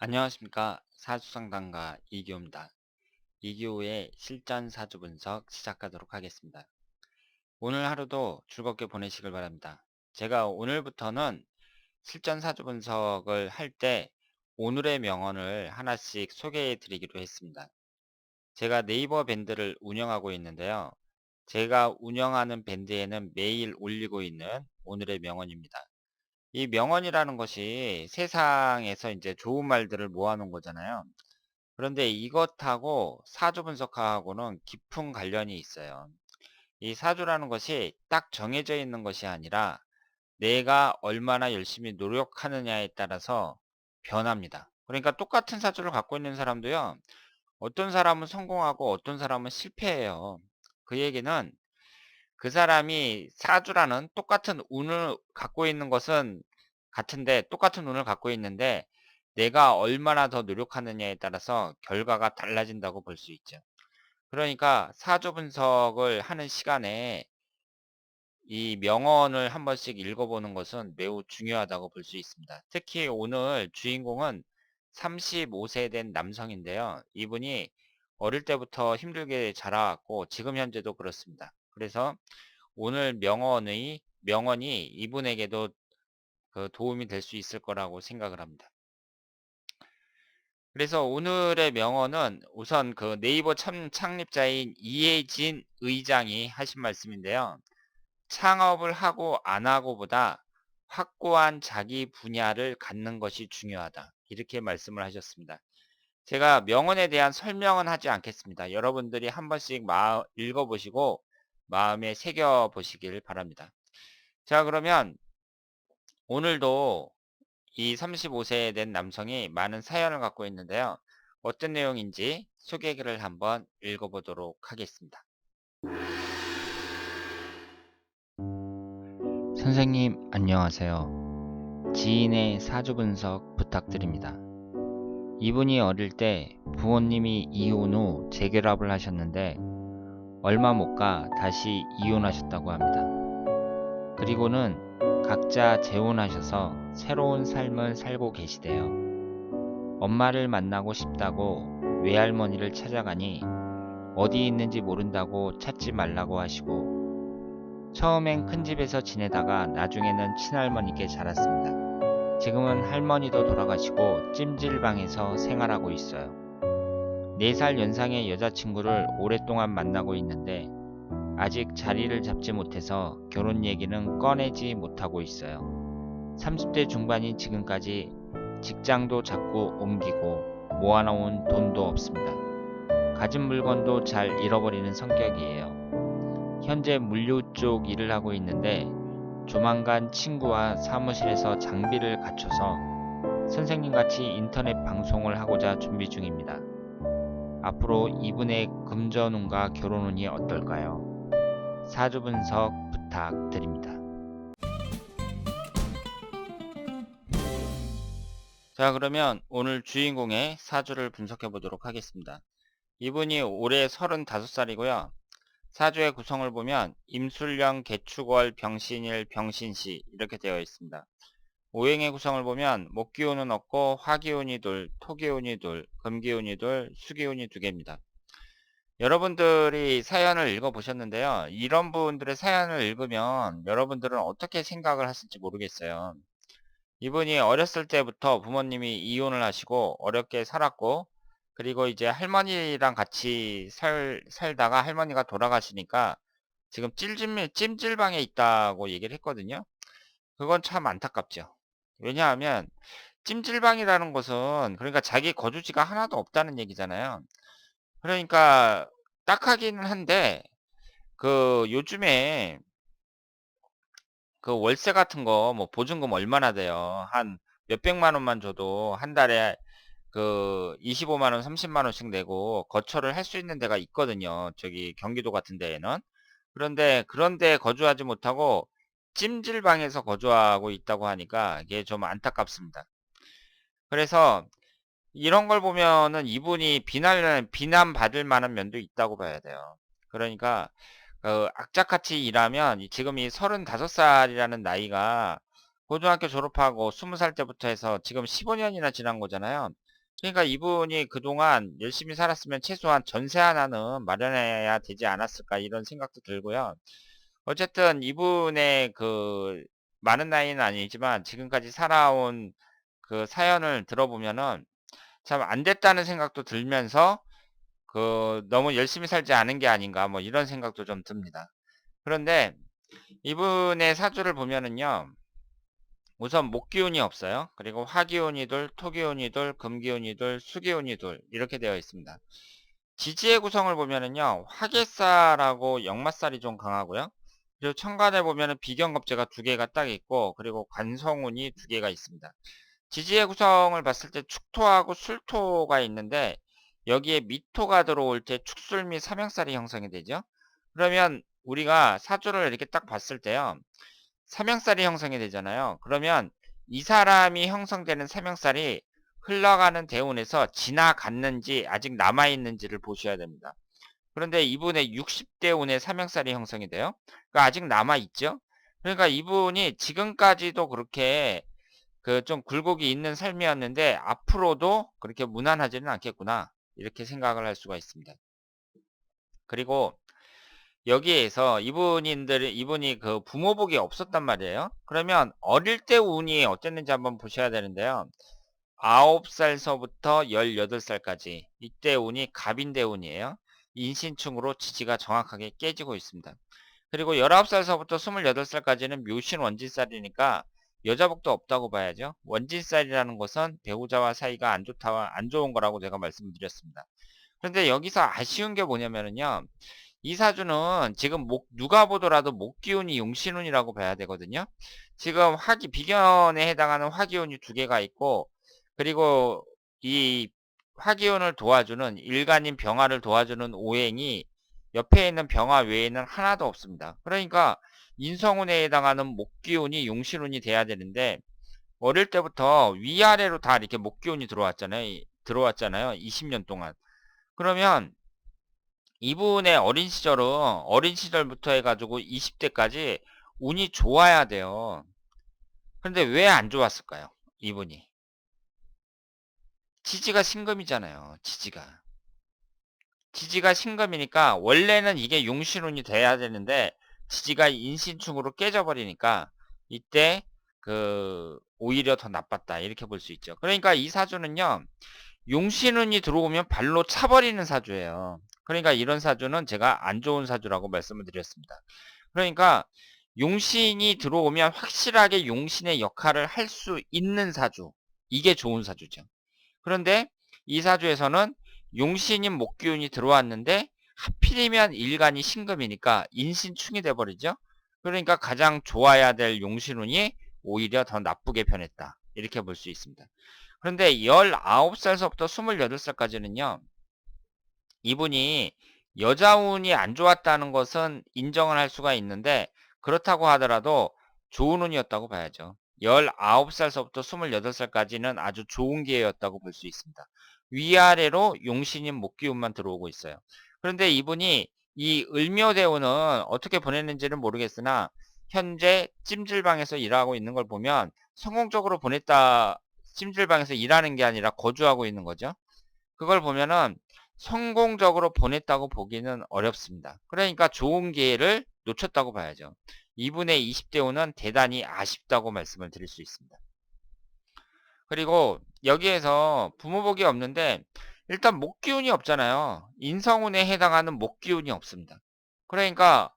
안녕하십니까. 사주상담가 이기호입니다. 이기호의 실전 사주 분석 시작하도록 하겠습니다. 오늘 하루도 즐겁게 보내시길 바랍니다. 제가 오늘부터는 실전 사주 분석을 할 때 오늘의 명언을 하나씩 소개해 드리기로 했습니다. 제가 네이버 밴드를 운영하고 있는데요. 제가 운영하는 밴드에는 매일 올리고 있는 오늘의 명언입니다. 이 명언이라는 것이 세상에서 이제 좋은 말들을 모아놓은 거잖아요. 그런데 이것하고 사주 분석하고는 깊은 관련이 있어요. 이 사주라는 것이 딱 정해져 있는 것이 아니라 내가 얼마나 열심히 노력하느냐에 따라서 변합니다. 그러니까 똑같은 사주를 갖고 있는 사람도요, 어떤 사람은 성공하고 어떤 사람은 실패해요. 그 얘기는 그 사람이 사주라는 똑같은 운을 갖고 있는 것은 같은데, 똑같은 운을 갖고 있는데 내가 얼마나 더 노력하느냐에 따라서 결과가 달라진다고 볼 수 있죠. 그러니까 사주 분석을 하는 시간에 이 명언을 한 번씩 읽어보는 것은 매우 중요하다고 볼 수 있습니다. 특히 오늘 주인공은 35세 된 남성인데요. 이분이 어릴 때부터 힘들게 자라왔고 지금 현재도 그렇습니다. 그래서 오늘 명언이 이분에게도 그 도움이 될 수 있을 거라고 생각을 합니다. 그래서 오늘의 명언은 우선 그 네이버 창립자인 이혜진 의장이 하신 말씀인데요. 창업을 하고 안 하고보다 확고한 자기 분야를 갖는 것이 중요하다. 이렇게 말씀을 하셨습니다. 제가 명언에 대한 설명은 하지 않겠습니다. 여러분들이 한 번씩 읽어보시고 마음에 새겨보시길 바랍니다. 자, 그러면 오늘도 이 35세 된 남성이 많은 사연을 갖고 있는데요. 어떤 내용인지 소개글을 한번 읽어보도록 하겠습니다. 선생님, 안녕하세요. 지인의 사주 분석 부탁드립니다. 이분이 어릴 때 부모님이 이혼 후 재결합을 하셨는데 얼마 못 가 다시 이혼하셨다고 합니다. 그리고는 각자 재혼하셔서 새로운 삶을 살고 계시대요. 엄마를 만나고 싶다고 외할머니를 찾아가니 어디 있는지 모른다고 찾지 말라고 하시고 처음엔 큰 집에서 지내다가 나중에는 친할머니께 자랐습니다. 지금은 할머니도 돌아가시고 찜질방에서 생활하고 있어요. 4살 연상의 여자친구를 오랫동안 만나고 있는데 아직 자리를 잡지 못해서 결혼 얘기는 꺼내지 못하고 있어요. 30대 중반인 지금까지 직장도 자꾸 옮기고 모아놓은 돈도 없습니다. 가진 물건도 잘 잃어버리는 성격이에요. 현재 물류 쪽 일을 하고 있는데 조만간 친구와 사무실에서 장비를 갖춰서 선생님같이 인터넷 방송을 하고자 준비 중입니다. 앞으로 이분의 금전운과 결혼운이 어떨까요? 사주 분석 부탁드립니다. 자, 그러면 오늘 주인공의 사주를 분석해 보도록 하겠습니다. 이분이 올해 35살이고요. 사주의 구성을 보면 임술령, 개축월, 병신일, 병신시 이렇게 되어 있습니다. 오행의 구성을 보면 목기운은 없고 화기운이 둘, 토기운이 둘, 금기운이 둘, 수기운이 2개입니다. 여러분들이 사연을 읽어보셨는데요. 이런 분들의 사연을 읽으면 여러분들은 어떻게 생각을 하실지 모르겠어요. 이분이 어렸을 때부터 부모님이 이혼을 하시고 어렵게 살았고, 그리고 이제 할머니랑 같이 살다가 할머니가 돌아가시니까 지금 찜질방에 있다고 얘기를 했거든요. 그건 참 안타깝죠. 왜냐하면 찜질방이라는 것은 그러니까 자기 거주지가 하나도 없다는 얘기잖아요. 그러니까 딱하기는 한데 그 요즘에 그 월세 같은 거 뭐 보증금 얼마나 돼요. 한 몇백만 원만 줘도 한 달에 그 25만 원, 30만 원씩 내고 거처를 할 수 있는 데가 있거든요. 저기 경기도 같은 데에는. 그런데 그런 데 거주하지 못하고 찜질방에서 거주하고 있다고 하니까 이게 좀 안타깝습니다. 그래서 이런 걸 보면은 이분이 비난받을 만한 면도 있다고 봐야 돼요. 그러니까 그 악착같이 일하면 지금 이 35살이라는 나이가 고등학교 졸업하고 20살 때부터 해서 지금 15년이나 지난 거잖아요. 그러니까 이분이 그동안 열심히 살았으면 최소한 전세 하나는 마련해야 되지 않았을까 이런 생각도 들고요. 어쨌든 이분의 그 많은 나이는 아니지만 지금까지 살아온 그 사연을 들어보면은 참 안 됐다는 생각도 들면서 너무 열심히 살지 않은 게 아닌가 뭐 이런 생각도 좀 듭니다. 그런데 이분의 사주를 보면은요. 우선 목기운이 없어요. 그리고 화기운이 둘, 토기운이 둘, 금기운이 둘, 수기운이 둘 이렇게 되어 있습니다. 지지의 구성을 보면은요. 화개살하고 역마살이 좀 강하고요. 그리고 천간에 보면은 비견겁재가 두 개가 딱 있고 그리고 관성운이 두 개가 있습니다. 지지의 구성을 봤을 때 축토하고 술토가 있는데 여기에 미토가 들어올 때 축술 및 삼형살이 형성이 되죠. 그러면 우리가 사주를 이렇게 딱 봤을 때요. 삼형살이 형성이 되잖아요. 그러면 이 사람이 형성되는 삼형살이 흘러가는 대운에서 지나갔는지 아직 남아있는지를 보셔야 됩니다. 그런데 이분의 60대 운에 삼형살이 형성이 돼요. 그러니까 아직 남아있죠. 그러니까 이분이 지금까지도 그렇게 좀 굴곡이 있는 삶이었는데 앞으로도 그렇게 무난하지는 않겠구나. 이렇게 생각을 할 수가 있습니다. 그리고 여기에서 이분이 그 부모복이 없었단 말이에요. 그러면 어릴 때 운이 어땠는지 한번 보셔야 되는데요. 9살서부터 18살까지 이때 운이 갑인대 운이에요. 인신충으로 지지가 정확하게 깨지고 있습니다. 그리고 19살서부터 28살까지는 묘신 원진살이니까 여자복도 없다고 봐야죠. 원진살이라는 것은 배우자와 사이가 안 좋은 거라고 제가 말씀드렸습니다. 그런데 여기서 아쉬운 게 뭐냐면요. 이 사주는 지금 누가 보더라도 목기운이 용신운이라고 봐야 되거든요. 지금 비견에 해당하는 화기운이 두 개가 있고, 그리고 이 화기운을 도와주는 일간인 병화를 도와주는 오행이 옆에 있는 병화 외에는 하나도 없습니다. 그러니까 인성운에 해당하는 목기운이 용신운이 돼야 되는데 어릴 때부터 위아래로 다 이렇게 목기운이 들어왔잖아요. 20년 동안. 그러면 이분의 어린 시절부터 해가지고 20대까지 운이 좋아야 돼요. 그런데 왜 안 좋았을까요? 이분이. 지지가 신금이잖아요. 지지가. 지지가 신금이니까 원래는 이게 용신운이 돼야 되는데 지지가 인신충으로 깨져버리니까 이때 오히려 더 나빴다. 이렇게 볼 수 있죠. 그러니까 이 사주는요. 용신운이 들어오면 발로 차버리는 사주예요. 그러니까 이런 사주는 제가 안 좋은 사주라고 말씀을 드렸습니다. 그러니까 용신이 들어오면 확실하게 용신의 역할을 할 수 있는 사주. 이게 좋은 사주죠. 그런데 이 사주에서는 용신인 목기운이 들어왔는데 하필이면 일간이 신금이니까 인신충이 돼버리죠. 그러니까 가장 좋아야 될 용신운이 오히려 더 나쁘게 변했다. 이렇게 볼 수 있습니다. 그런데 19살서부터 28살까지는요. 이분이 여자운이 안 좋았다는 것은 인정을 할 수가 있는데 그렇다고 하더라도 좋은 운이었다고 봐야죠. 19살서부터 28살까지는 아주 좋은 기회였다고 볼 수 있습니다. 위아래로 용신인 목기운만 들어오고 있어요. 그런데 이분이 이 을묘대운은 어떻게 보냈는지는 모르겠으나 현재 찜질방에서 일하고 있는 걸 보면 성공적으로 보냈다. 찜질방에서 일하는 게 아니라 거주하고 있는 거죠. 그걸 보면은 성공적으로 보냈다고 보기는 어렵습니다. 그러니까 좋은 기회를 놓쳤다고 봐야죠. 이분의 20대 운은 대단히 아쉽다고 말씀을 드릴 수 있습니다. 그리고 여기에서 부모복이 없는데 일단 목기운이 없잖아요. 인성운에 해당하는 목기운이 없습니다. 그러니까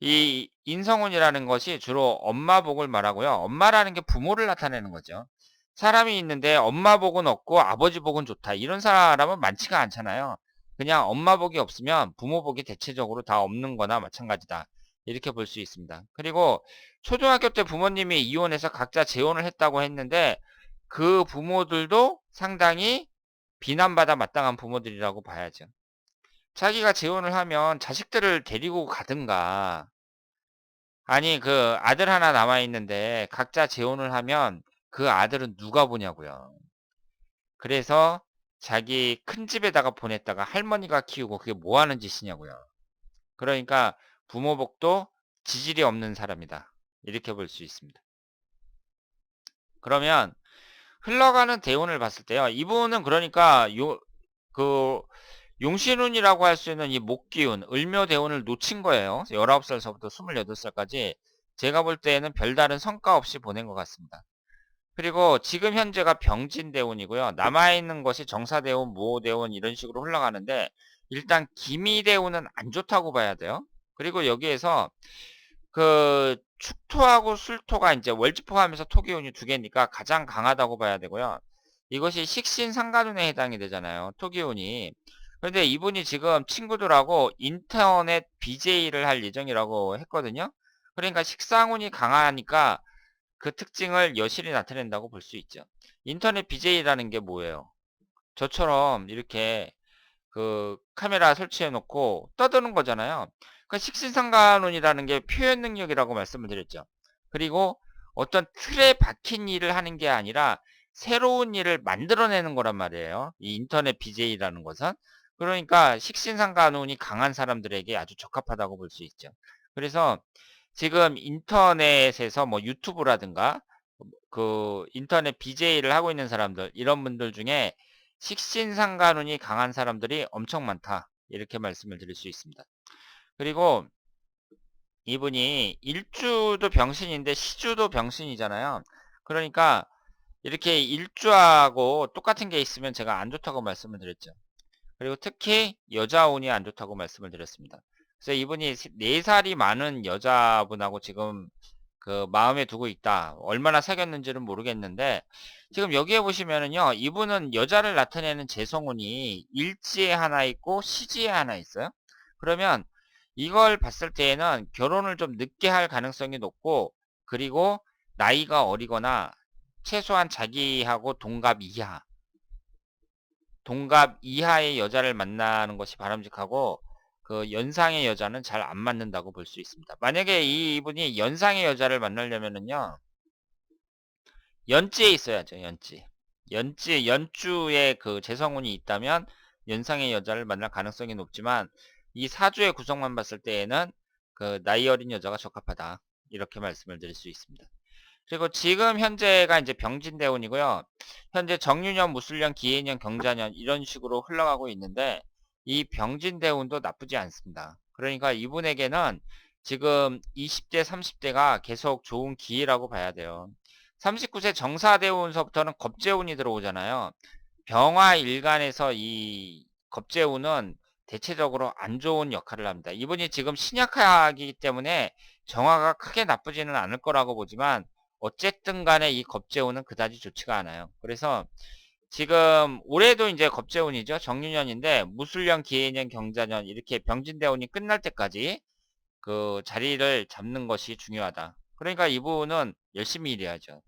이 인성운이라는 것이 주로 엄마 복을 말하고요. 엄마라는 게 부모를 나타내는 거죠. 사람이 있는데 엄마 복은 없고 아버지 복은 좋다. 이런 사람은 많지가 않잖아요. 그냥 엄마 복이 없으면 부모 복이 대체적으로 다 없는 거나 마찬가지다. 이렇게 볼 수 있습니다. 그리고 초등학교 때 부모님이 이혼해서 각자 재혼을 했다고 했는데 그 부모들도 상당히 비난받아 마땅한 부모들이라고 봐야죠. 자기가 재혼을 하면 자식들을 데리고 가든가 아니 아들 하나 남아 있는데 각자 재혼을 하면 그 아들은 누가 보냐고요. 그래서 자기 큰 집에다가 보냈다가 할머니가 키우고 그게 뭐 하는 짓이냐고요. 그러니까 부모복도 지질이 없는 사람이다. 이렇게 볼 수 있습니다. 그러면 흘러가는 대운을 봤을 때요. 이분은 그러니까 그 용신운이라고 할 수 있는 이 목기운, 을묘 대운을 놓친 거예요. 19살서부터 28살까지 제가 볼 때에는 별다른 성과 없이 보낸 것 같습니다. 그리고 지금 현재가 병진대운이고요. 남아있는 것이 정사대운, 무호대운 이런 식으로 흘러가는데 일단 기미대운은 안 좋다고 봐야 돼요. 그리고 여기에서 그 축토하고 술토가 이제 월지 포함해서 토기운이 두 개니까 가장 강하다고 봐야 되고요. 이것이 식신상간운에 해당이 되잖아요. 토기운이. 그런데 이분이 지금 친구들하고 인터넷 BJ를 할 예정이라고 했거든요. 그러니까 식상운이 강하니까 그 특징을 여실히 나타낸다고 볼 수 있죠. 인터넷 BJ라는 게 뭐예요? 저처럼 이렇게 그 카메라 설치해 놓고 떠드는 거잖아요. 그 식신상간운이라는 게 표현 능력이라고 말씀을 드렸죠. 그리고 어떤 틀에 박힌 일을 하는 게 아니라 새로운 일을 만들어내는 거란 말이에요. 이 인터넷 BJ라는 것은. 그러니까 식신상간운이 강한 사람들에게 아주 적합하다고 볼 수 있죠. 그래서 지금 인터넷에서 뭐 유튜브라든가 그 인터넷 BJ를 하고 있는 사람들, 이런 분들 중에 식신상간운이 강한 사람들이 엄청 많다. 이렇게 말씀을 드릴 수 있습니다. 그리고 이분이 일주도 병신인데 시주도 병신이잖아요. 그러니까 이렇게 일주하고 똑같은 게 있으면 제가 안 좋다고 말씀을 드렸죠. 그리고 특히 여자운이 안 좋다고 말씀을 드렸습니다. 그래서 이분이 4살이 많은 여자분하고 지금 그 마음에 두고 있다. 얼마나 사귀었는지는 모르겠는데 지금 여기에 보시면은요. 이분은 여자를 나타내는 재성운이 일지에 하나 있고 시지에 하나 있어요. 그러면 이걸 봤을 때에는 결혼을 좀 늦게 할 가능성이 높고, 그리고 나이가 어리거나 최소한 자기하고 동갑 이하의 여자를 만나는 것이 바람직하고, 그 연상의 여자는 잘 안 맞는다고 볼 수 있습니다. 만약에 이분이 연상의 여자를 만나려면은요, 연지에 있어야죠. 연주에 그 재성운이 있다면 연상의 여자를 만날 가능성이 높지만, 이 사주의 구성만 봤을 때에는 그 나이 어린 여자가 적합하다, 이렇게 말씀을 드릴 수 있습니다. 그리고 지금 현재가 이제 병진대운이고요. 현재 정유년, 무술년, 기해년, 경자년 이런 식으로 흘러가고 있는데 이 병진대운도 나쁘지 않습니다. 그러니까 이분에게는 지금 20대, 30대가 계속 좋은 기회라고 봐야 돼요. 39세 정사대운서부터는 겁재운이 들어오잖아요. 병화일간에서 이 겁재운은 대체적으로 안 좋은 역할을 합니다. 이분이 지금 신약하기 때문에 정화가 크게 나쁘지는 않을 거라고 보지만, 어쨌든 간에 이 겁재운은 그다지 좋지가 않아요. 그래서 지금 올해도 이제 겁재운이죠. 정유년인데 무술년, 기해년, 경자년 이렇게 병진대운이 끝날 때까지 그 자리를 잡는 것이 중요하다. 그러니까 이분은 열심히 일해야죠.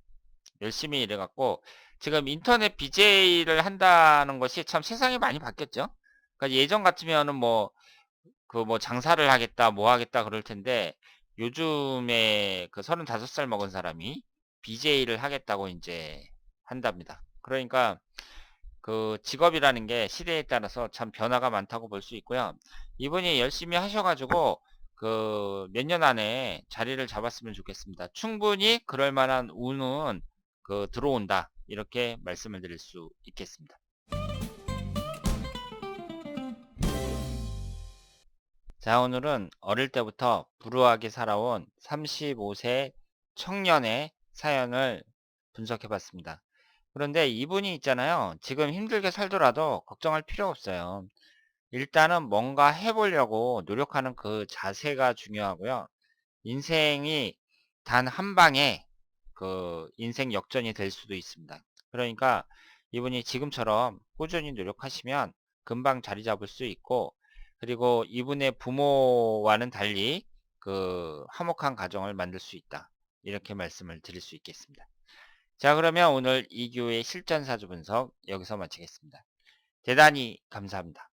열심히 일해갖고 지금 인터넷 BJ를 한다는 것이 참 세상이 많이 바뀌었죠. 그러니까 예전 같으면은 뭐 그 뭐 장사를 하겠다 뭐 하겠다 그럴 텐데, 요즘에 그 35살 먹은 사람이 BJ를 하겠다고 이제 한답니다. 그러니까 그 직업이라는 게 시대에 따라서 참 변화가 많다고 볼 수 있고요. 이분이 열심히 하셔가지고 그 몇 년 안에 자리를 잡았으면 좋겠습니다. 충분히 그럴 만한 운은 그 들어온다. 이렇게 말씀을 드릴 수 있겠습니다. 자, 오늘은 어릴 때부터 불우하게 살아온 35세 청년의 사연을 분석해 봤습니다. 그런데 이분이 있잖아요. 지금 힘들게 살더라도 걱정할 필요 없어요. 일단은 뭔가 해보려고 노력하는 그 자세가 중요하고요. 인생이 단 한 방에 그 인생 역전이 될 수도 있습니다. 그러니까 이분이 지금처럼 꾸준히 노력하시면 금방 자리 잡을 수 있고, 그리고 이분의 부모와는 달리 그 화목한 가정을 만들 수 있다. 이렇게 말씀을 드릴 수 있겠습니다. 자, 그러면 오늘 이교의 실전사주 분석 여기서 마치겠습니다. 대단히 감사합니다.